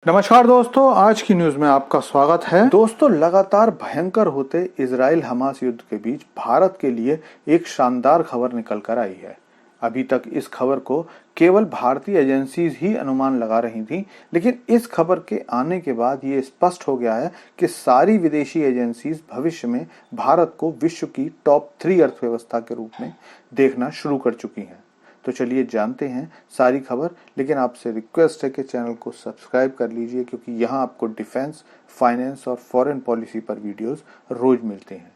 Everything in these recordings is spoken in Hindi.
नमस्कार दोस्तों, आज की न्यूज में आपका स्वागत है। दोस्तों, लगातार भयंकर होते इजराइल हमास युद्ध के बीच भारत के लिए एक शानदार खबर निकल कर आई है। अभी तक इस खबर को केवल भारतीय एजेंसीज ही अनुमान लगा रही थी, लेकिन इस खबर के आने के बाद ये स्पष्ट हो गया है कि सारी विदेशी एजेंसीज भविष्य में भारत को विश्व की टॉप 3 अर्थव्यवस्था के रूप में देखना शुरू कर चुकी हैं। तो चलिए जानते हैं सारी खबर, लेकिन आपसे रिक्वेस्ट है कि चैनल को सब्सक्राइब कर लीजिए, क्योंकि यहाँ आपको डिफेंस, फाइनेंस और फॉरेन पॉलिसी पर वीडियोस रोज मिलते हैं।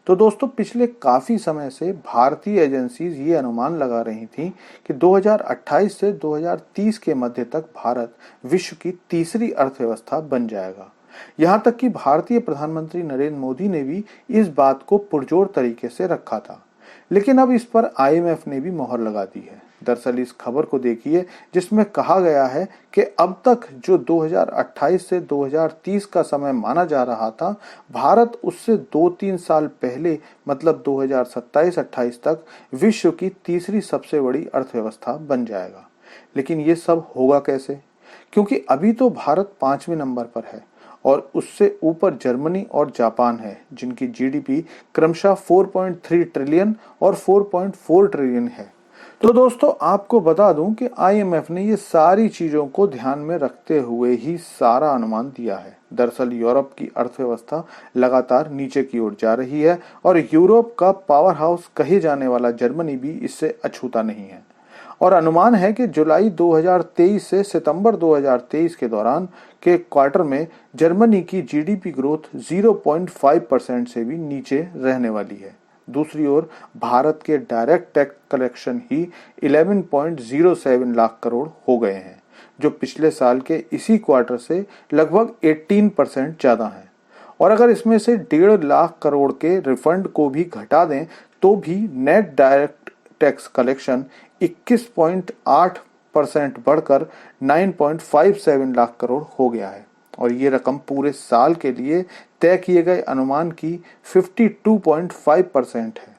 तो दोस्तों, पिछले काफी समय से भारतीय एजेंसीज ये अनुमान लगा रही थी कि 2028 से 2030 के मध्य तक भारत विश्व की तीसरी अर्थव्यवस्था बन जाएगा। यहाँ तक कि भारतीय प्रधानमंत्री नरेंद्र मोदी ने भी इस बात को पुरजोर तरीके से रखा था, लेकिन अब इस पर IMF ने भी मोहर लगा दी है। दरअसल इस खबर को देखिए, जिसमें कहा गया है कि अब तक जो 2028 से 2030 का समय माना जा रहा था, भारत उससे 2-3 साल पहले मतलब 2027-28 तक विश्व की तीसरी सबसे बड़ी अर्थव्यवस्था बन जाएगा। लेकिन ये सब होगा कैसे? क्योंकि अभी तो भारत 5वें नंबर पर है और उससे ऊपर जर्मनी और जापान है, जिनकी GDP क्रमशः 4.3 ट्रिलियन और 4.4 ट्रिलियन है। तो दोस्तों, आपको बता दूं कि IMF ने ये सारी चीजों को ध्यान में रखते हुए ही सारा अनुमान दिया है। दरअसल यूरोप की अर्थव्यवस्था लगातार नीचे की ओर जा रही है और यूरोप का पावर हाउस कहे जाने वाला जर्मनी भी इससे अछूता नहीं है। और अनुमान है कि जुलाई 2023 से सितंबर 2023 के दौरान के क्वार्टर में जर्मनी की GDP ग्रोथ 0.5% से भी नीचे रहने वाली है। दूसरी ओर भारत के डायरेक्ट टैक्स कलेक्शन ही 11.07 लाख करोड़ हो गए हैं, जो पिछले साल के इसी क्वार्टर से लगभग 18% ज्यादा है। और अगर इसमें से 1.5 लाख करोड़ के रिफंड को भी घटा दें तो भी नेट डायरेक्ट टैक्स कलेक्शन 21.8% बढ़कर 9.57 लाख करोड़ हो गया है। और ये रकम पूरे साल के लिए तय किए गए अनुमान की 52.5% है।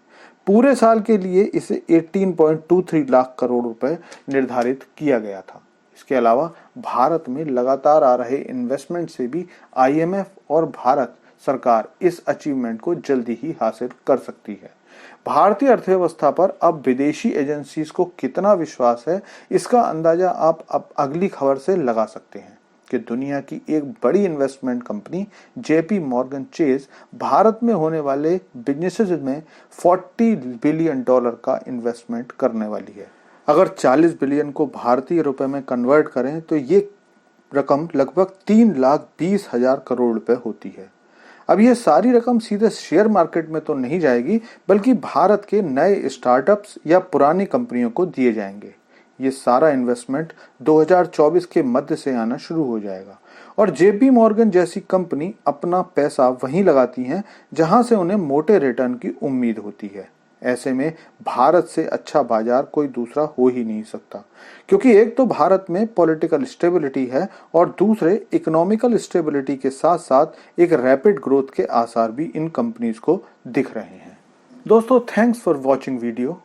पूरे साल के लिए इसे 18.23 लाख करोड़ रुपए निर्धारित किया गया था। इसके अलावा भारत में लगातार आ रहे इन्वेस्टमेंट से भी IMF और भारत सरकार इस अचीवमेंट को जल्दी ही हासिल कर सकती है। भारतीय अर्थव्यवस्था पर अब विदेशी एजेंसीज को कितना विश्वास है, इसका अंदाजा आप अब अगली खबर से लगा सकते हैं कि दुनिया की एक बड़ी investment company JP Morgan Chase Bharat में होने वाले बिजनेसेस में $40 बिलियन का इन्वेस्टमेंट करने वाली है। अगर 40 बिलियन को भारतीय रुपए में कन्वर्ट करें तो ये रकम लगभग 3,20,000 करोड़ रुपए होती है। अब ये सारी रकम सीधे शेयर मार्केट में तो नहीं जाएगी, बल्कि भारत के नए स्टार्टअप्स या पुरानी कंपनियों को दिए जाएंगे। ये सारा इन्वेस्टमेंट 2024 के मध्य से आना शुरू हो जाएगा और JP Morgan जैसी कंपनी अपना पैसा वहीं लगाती हैं जहां से उन्हें मोटे रिटर्न की उम्मीद होती है। ऐसे में भारत से अच्छा बाजार कोई दूसरा हो ही नहीं सकता, क्योंकि एक तो भारत में पॉलिटिकल स्टेबिलिटी है और दूसरे इकोनॉमिकल स्टेबिलिटी के साथ साथ एक रैपिड ग्रोथ के आसार भी इन कंपनीज को दिख रहे हैं। दोस्तों, थैंक्स फॉर वॉचिंग वीडियो।